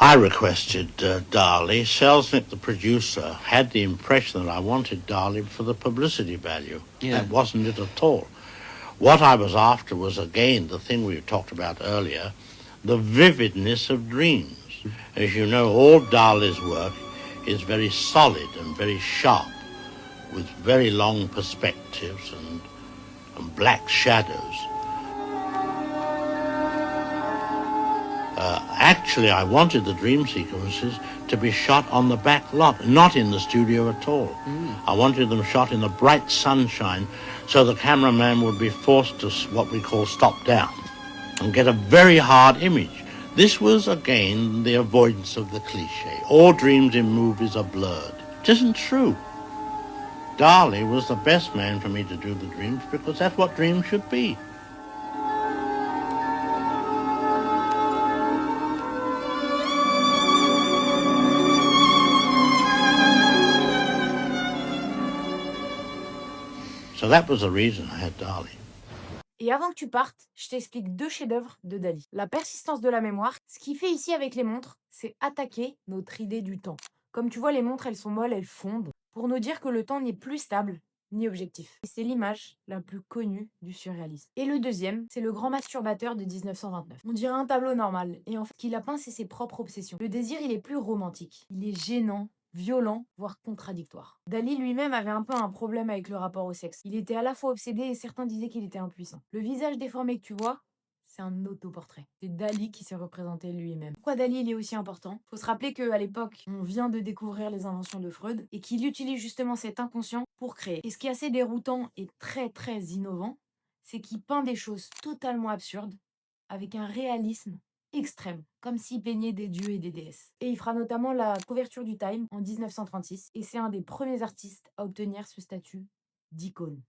I requested Dali. Selznick, the producer, had the impression that I wanted Dali for the publicity value. Yeah. That wasn't it at all. What I was after was, again, the thing we talked about earlier, the vividness of dreams. As you know, all Dali's work is very solid and very sharp, with very long perspectives and black shadows. Actually, I wanted the dream sequences to be shot on the back lot, not in the studio at all. I wanted them shot in the bright sunshine, so the cameraman would be forced to what we call stop down and get a very hard image. This was, again, the avoidance of the cliche. All dreams in movies are blurred. It isn't true. Dali was the best man for me to do the dreams because that's what dreams should be. So that was the reason I had Dali. Et avant que tu partes, je t'explique 2 chefs-d'œuvre de Dali. La persistance de la mémoire. Ce qu'il fait ici avec les montres, c'est attaquer notre idée du temps. Comme tu vois, les montres, elles sont molles, elles fondent, pour nous dire que le temps n'est plus stable ni objectif. Et c'est l'image la plus connue du surréalisme. Et le deuxième, c'est le grand masturbateur de 1929. On dirait un tableau normal, et en fait, ce qu'il a peint, c'est ses propres obsessions. Le désir, il est plus romantique. Il est gênant, violent, voire contradictoire. Dali lui-même avait un peu un problème avec le rapport au sexe. Il était à la fois obsédé et certains disaient qu'il était impuissant. Le visage déformé que tu vois, c'est un autoportrait. C'est Dali qui s'est représenté lui-même. Pourquoi Dali il est aussi important? Faut se rappeler qu'à l'époque, on vient de découvrir les inventions de Freud et qu'il utilise justement cet inconscient pour créer. Et ce qui est assez déroutant et très très innovant, c'est qu'il peint des choses totalement absurdes avec un réalisme extrême, comme s'il peignait des dieux et des déesses. Et il fera notamment la couverture du Time en 1936, et c'est un des premiers artistes à obtenir ce statut d'icône.